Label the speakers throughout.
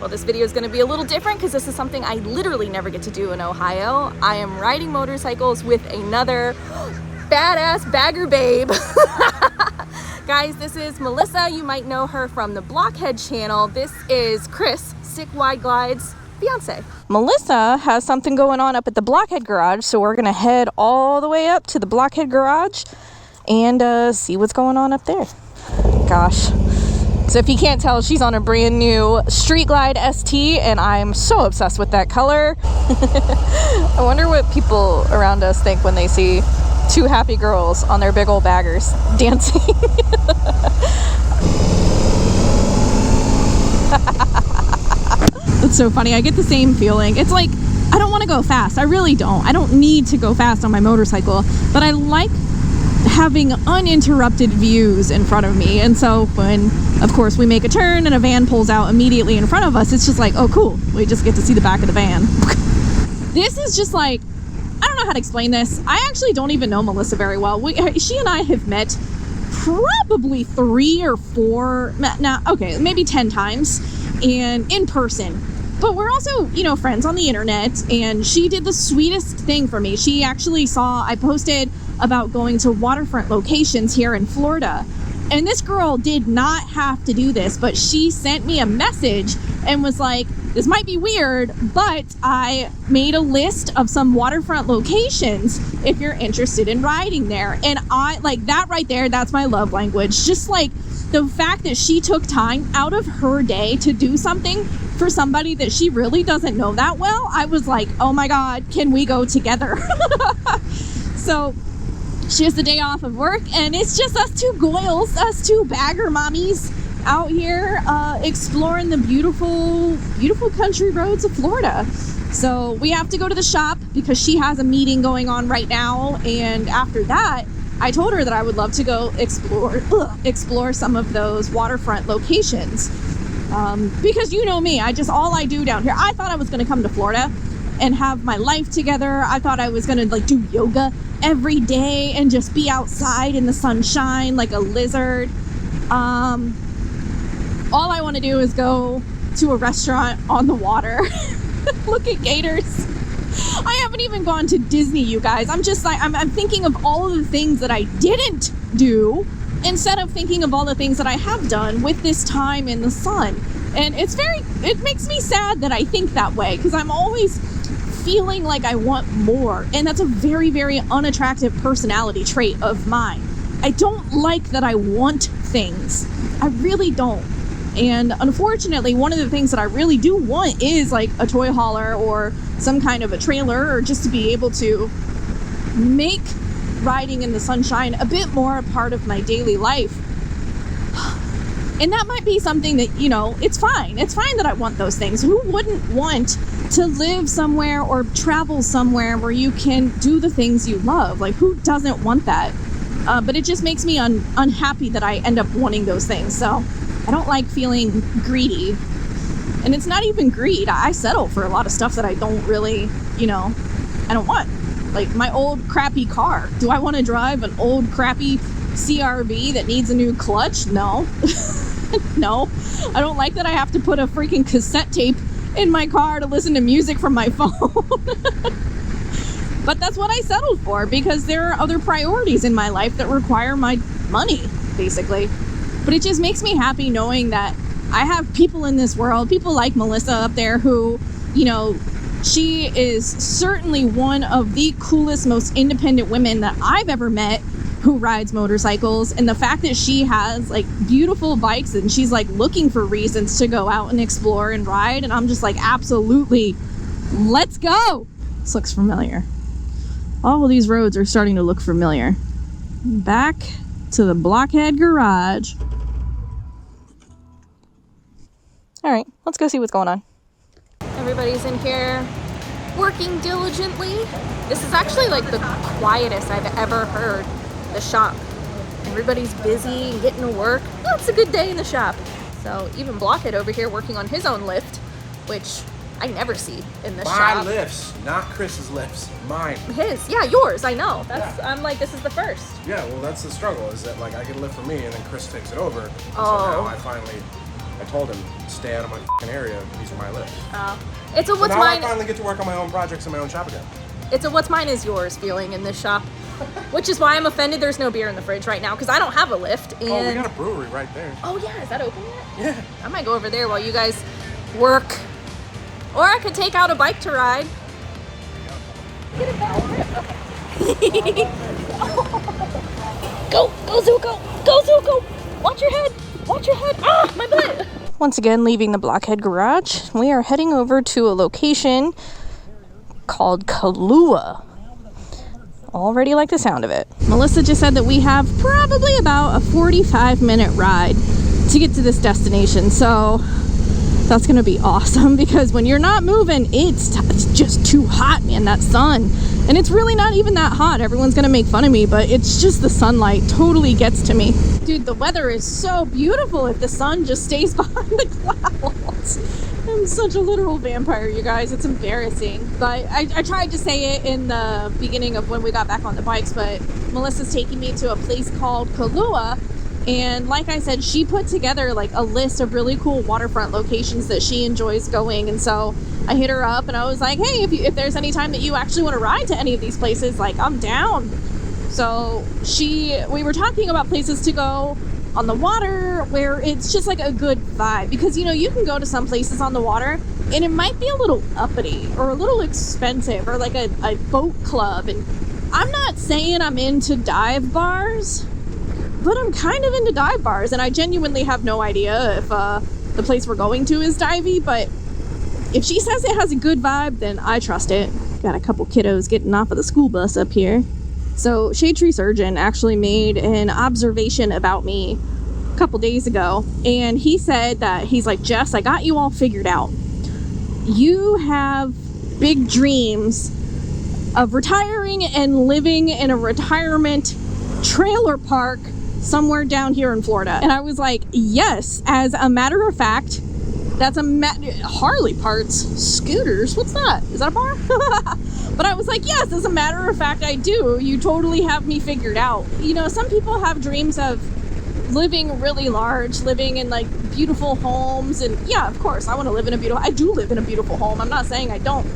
Speaker 1: Well, this video is going to be a little different because this is something I literally never get to do in Ohio. I am riding motorcycles with another badass bagger babe. Guys, this is Melissa. You might know her from the Blockhead channel. This is Chris, Stick Wide Glide's fiance. Melissa has something going on up at the Blockhead garage, so we're gonna head all the way up to the Blockhead garage and see what's going on up there. Gosh. So if you can't tell, she's on a brand new Street Glide ST, and I'm so obsessed with that color. I wonder what people around us think when they see two happy girls on their big old baggers dancing. It's so funny. I get the same feeling. It's like, I don't want to go fast. I really don't. I don't need to go fast on my motorcycle, but I like having uninterrupted views in front of me. And so when, of course, we make a turn and a van pulls out immediately in front of us, it's just like, oh, cool. We just get to see the back of the van. This is just like, I don't know how to explain this. I actually don't even know Melissa very well. She and I have met probably 3 or 4, maybe 10 times and in person. But we're also, friends on the internet, and she did the sweetest thing for me. She actually saw, I posted about going to waterfront locations here in Florida. And this girl did not have to do this, but she sent me a message and was like, this might be weird, but I made a list of some waterfront locations if you're interested in riding there. And I, like, that right there, that's my love language. Just like the fact that she took time out of her day to do something for somebody that she really doesn't know that well. I was like, oh my God, can we go together? So she has the day off of work, and it's just us two goyles, us two bagger mommies out here exploring the beautiful, beautiful country roads of Florida. So we have to go to the shop because she has a meeting going on right now, and after that, I told her that I would love to go explore some of those waterfront locations. Because you know me, all I do down here, I thought I was going to come to Florida and have my life together. I thought I was going to do yoga every day and just be outside in the sunshine like a lizard. All I want to do is go to a restaurant on the water, look at gators. I haven't even gone to Disney, you guys. I'm just like, I'm thinking of all of the things that I didn't do instead of thinking of all the things that I have done with this time in the sun. And it makes me sad that I think that way, because I'm always feeling like I want more. And that's a very, very unattractive personality trait of mine. I don't like that I want things. I really don't. And unfortunately, one of the things that I really do want is like a toy hauler or some kind of a trailer, or just to be able to make riding in the sunshine a bit more a part of my daily life. And that might be something that, it's fine. It's fine that I want those things. Who wouldn't want to live somewhere or travel somewhere where you can do the things you love? Like, who doesn't want that? But it just makes me unhappy that I end up wanting those things. So I don't like feeling greedy. And it's not even greed. I settle for a lot of stuff that I don't really, I don't want. Like my old crappy car. Do I want to drive an old crappy CRV that needs a new clutch? No. No. I don't like that I have to put a freaking cassette tape in my car to listen to music from my phone. But that's what I settled for, because there are other priorities in my life that require my money, basically. But it just makes me happy knowing that I have people in this world, people like Melissa up there who, she is certainly one of the coolest, most independent women that I've ever met who rides motorcycles. And the fact that she has like beautiful bikes and she's like looking for reasons to go out and explore and ride. And I'm just like, absolutely, let's go. This looks familiar. All of these roads are starting to look familiar. Back to the Blockhead garage. All right, let's go see what's going on. Everybody's in here working diligently. This is actually like the quietest I've ever heard the shop. Everybody's busy and getting to work. Oh, it's a good day in the shop. So even Blockhead over here working on his own lift, which I never see in this shop.
Speaker 2: My lifts, not Chris's lifts, mine.
Speaker 1: His, yeah, yours, I know. I'm like, this is the first.
Speaker 2: Yeah, well, that's the struggle, is that like I get a lift for me and then Chris takes it over. So now I finally I told him, stay out of my f***ing area. These are my lifts.
Speaker 1: It's a
Speaker 2: So
Speaker 1: what's
Speaker 2: now
Speaker 1: mine.
Speaker 2: I finally get to work on my own projects in my own shop again.
Speaker 1: It's a what's mine is yours feeling in this shop, which is why I'm offended there's no beer in the fridge right now because I don't have a lift. And
Speaker 2: Oh, we got a brewery right there.
Speaker 1: oh yeah, is that open yet?
Speaker 2: Yeah.
Speaker 1: I might go over there while you guys work, or I could take out a bike to ride. Get a better grip. Go Zuko, go Zuko! Watch your head, watch your head. Ah, my butt. Once again, leaving the Blockhead garage, we are heading over to a location called Kahlua. Already like the sound of it. Melissa just said that we have probably about a 45-minute ride to get to this destination, so that's gonna be awesome because when you're not moving, it's just too hot, man, that sun. And it's really not even that hot. Everyone's gonna make fun of me, but it's just the sunlight totally gets to me. Dude, the weather is so beautiful if the sun just stays behind the clouds. I'm such a literal vampire, you guys. It's embarrassing. But I tried to say it in the beginning of when we got back on the bikes, but Melissa's taking me to a place called Kahlua. And like I said, she put together like a list of really cool waterfront locations that she enjoys going. And so I hit her up and I was like, hey, if there's any time that you actually want to ride to any of these places, like I'm down. So we were talking about places to go on the water where it's just like a good vibe, because you know you can go to some places on the water and it might be a little uppity or a little expensive or like a boat club. And I'm not saying I'm into dive bars, but I'm kind of into dive bars, and I genuinely have no idea if the place we're going to is divey, but if she says it has a good vibe, then I trust it. Got a couple kiddos getting off of the school bus up here. So Shade Tree Surgeon actually made an observation about me a couple days ago, and he said that he's like, Jess, I got you all figured out. You have big dreams of retiring and living in a retirement trailer park somewhere down here in Florida. And I was like, yes, as a matter of fact, that's Harley parts, scooters, what's that? Is that a bar? But I was like, yes, as a matter of fact, I do. You totally have me figured out. You know, some people have dreams of living really large, living in like beautiful homes. And yeah, of course, I do live in a beautiful home. I'm not saying I don't.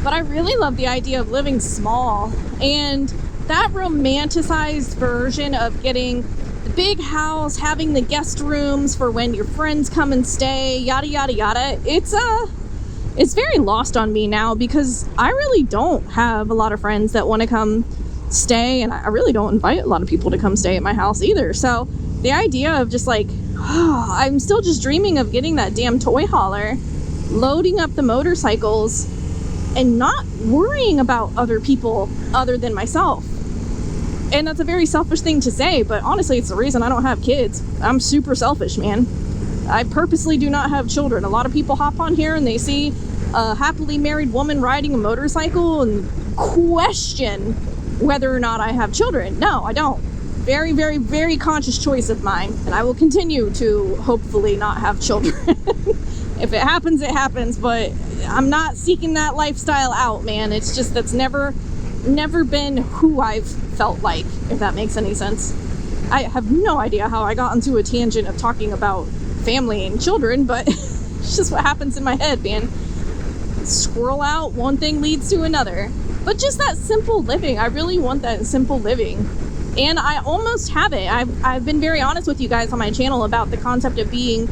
Speaker 1: But I really love the idea of living small. And that romanticized version of getting the big house, having the guest rooms for when your friends come and stay, yada, yada, yada. It's very lost on me now because I really don't have a lot of friends that want to come stay, and I really don't invite a lot of people to come stay at my house either. So the idea of just like, I'm still just dreaming of getting that damn toy hauler, loading up the motorcycles, and not worrying about other people other than myself. And that's a very selfish thing to say, but honestly, it's the reason I don't have kids. I'm super selfish, man. I purposely do not have children. A lot of people hop on here and they see a happily married woman riding a motorcycle and question whether or not I have children. No, I don't. Very, very, very conscious choice of mine. And I will continue to hopefully not have children. If it happens, it happens. But I'm not seeking that lifestyle out, man. It's just that's never been who I've felt like, if that makes any sense. I have no idea how I got into a tangent of talking about family and children, but it's just what happens in my head, man. Squirrel out, one thing leads to another. But just that simple living, I really want that simple living. And I almost have it. I've been very honest with you guys on my channel about the concept of being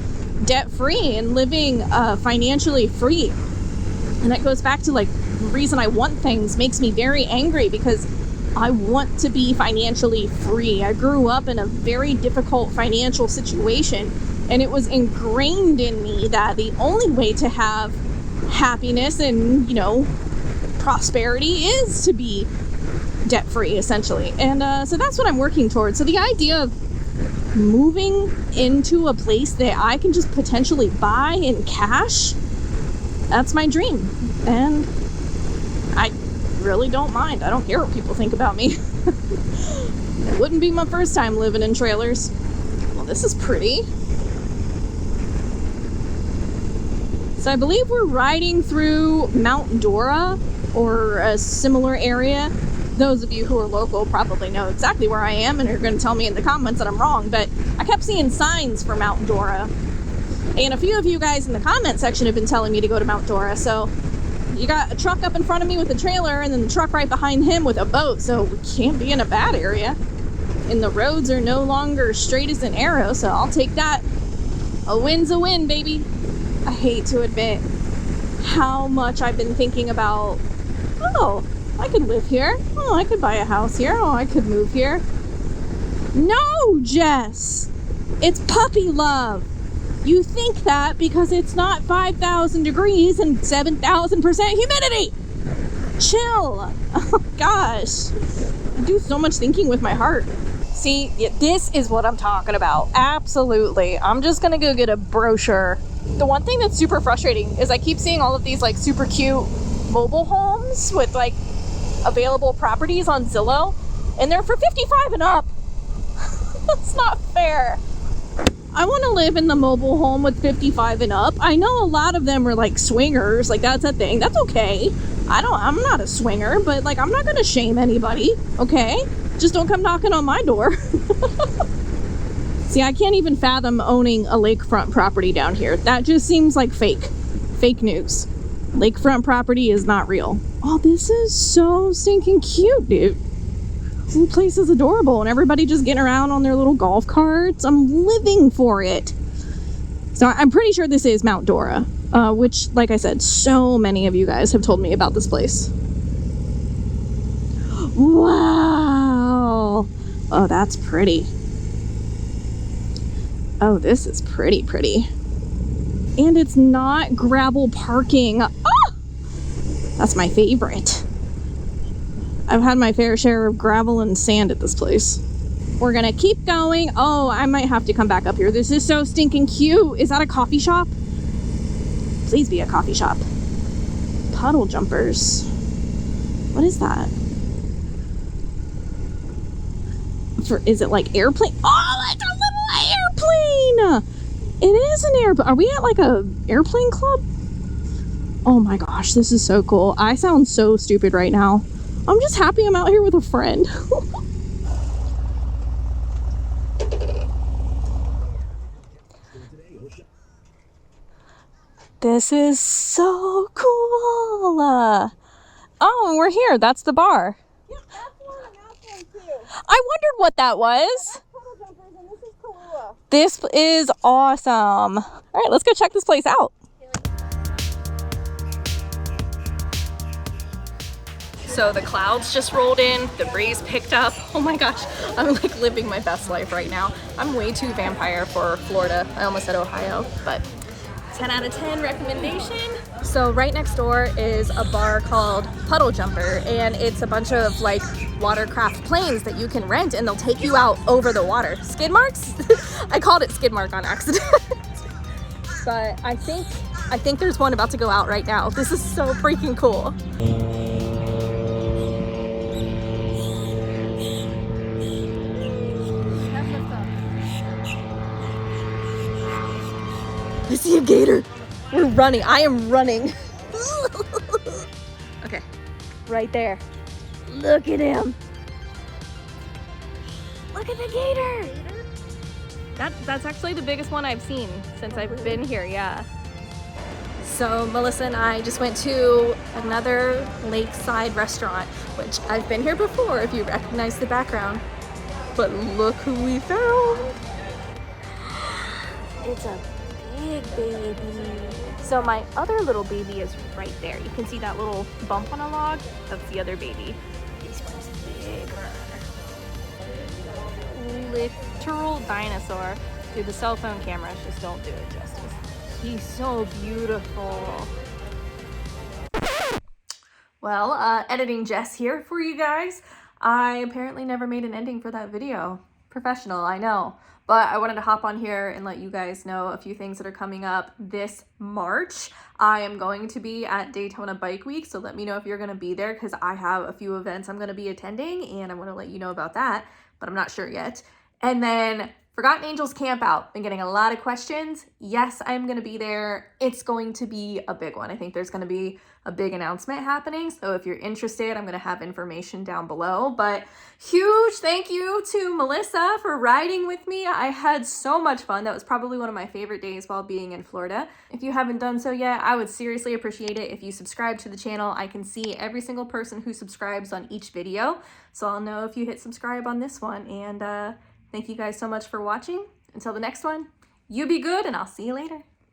Speaker 1: debt-free and living financially free. And that goes back to like the reason I want things makes me very angry, because I want to be financially free. I grew up in a very difficult financial situation, and it was ingrained in me that the only way to have happiness and, you know, prosperity is to be debt-free, essentially. And so that's what I'm working towards. So the idea of moving into a place that I can just potentially buy in cash, that's my dream. And I really don't mind. I don't care what people think about me. It wouldn't be my first time living in trailers. Well, this is pretty. So I believe we're riding through Mount Dora or a similar area. Those of you who are local probably know exactly where I am and are going to tell me in the comments that I'm wrong, but I kept seeing signs for Mount Dora. And a few of you guys in the comment section have been telling me to go to Mount Dora, so you got a truck up in front of me with a trailer and then the truck right behind him with a boat, so we can't be in a bad area. And the roads are no longer straight as an arrow, so I'll take that. A win's a win, baby. I hate to admit how much I've been thinking about, oh, I could live here. Oh, I could buy a house here. Oh, I could move here. No, Jess! It's puppy love. You think that because it's not 5,000 degrees and 7,000% humidity. Chill. Oh, gosh. I do so much thinking with my heart. See, yeah, this is what I'm talking about. Absolutely. I'm just gonna go get a brochure. The one thing that's super frustrating is I keep seeing all of these like super cute mobile homes with like available properties on Zillow, and they're for 55 and up. That's not fair. I want to live in the mobile home with 55 and up. I know a lot of them are like swingers, like that's a thing. That's okay. I'm not a swinger, but like I'm not gonna shame anybody, okay? Just don't come knocking on my door. See, I can't even fathom owning a lakefront property down here. That just seems like fake news. Lakefront property is not real. Oh, this is so stinking cute, dude. This place is adorable, and everybody just getting around on their little golf carts. I'm living for it. So I'm pretty sure this is Mount Dora, which, like I said, so many of you guys have told me about this place. Wow. Oh, that's pretty. Oh, this is pretty. And it's not gravel parking. Ah! That's my favorite. I've had my fair share of gravel and sand at this place. We're gonna keep going. Oh, I might have to come back up here. This is so stinking cute. Is that a coffee shop? Please be a coffee shop. Puddle jumpers. What is that? Is it like airplane? Oh, it's a little airplane! It is an airplane. Are we at like a airplane club? Oh my gosh, this is so cool. I sound so stupid right now. I'm just happy I'm out here with a friend. This is so cool. Oh, we're here. That's the bar.
Speaker 3: Yeah, that's the one I'm asking too.
Speaker 1: I wondered what that was.
Speaker 3: That's Puddle Jumpers, and this is Kahlua.
Speaker 1: This is awesome. All right, let's go check this place out. So the clouds just rolled in, the breeze picked up. Oh my gosh, I'm like living my best life right now. I'm way too vampire for Florida. I almost said Ohio, but 10 out of 10 recommendation. So right next door is a bar called Puddle Jumper, and it's a bunch of like watercraft planes that you can rent, and they'll take you out over the water. Skid marks? I called it skid mark on accident. But I think there's one about to go out right now. This is so freaking cool. I see a gator. We're running. I am running. Okay, right there. Look at him. Look at the gator. That's actually the biggest one I've seen since I've been here, yeah. So Melissa and I just went to another lakeside restaurant, which I've been here before if you recognize the background. But look who we found. It's a big baby. So my other little baby is right there. You can see that little bump on a log? That's the other baby. This one's bigger. Literal dinosaur. Dude, the cell phone cameras just don't do it justice. He's so beautiful. Well, editing Jess here for you guys. I apparently never made an ending for that video. Professional, I know. But I wanted to hop on here and let you guys know a few things that are coming up this March. I am going to be at Daytona Bike Week, so let me know if you're going to be there, because I have a few events I'm going to be attending, and I want to let you know about that, but I'm not sure yet. And then Forgotten Angels Camp Out. Been getting a lot of questions. Yes, I'm going to be there. It's going to be a big one. I think there's going to be a big announcement happening. So if you're interested, I'm going to have information down below. But huge thank you to Melissa for riding with me. I had so much fun. That was probably one of my favorite days while being in Florida. If you haven't done so yet, I would seriously appreciate it if you subscribe to the channel. I can see every single person who subscribes on each video. So I'll know if you hit subscribe on this one. And thank you guys so much for watching. Until the next one, you be good, and I'll see you later.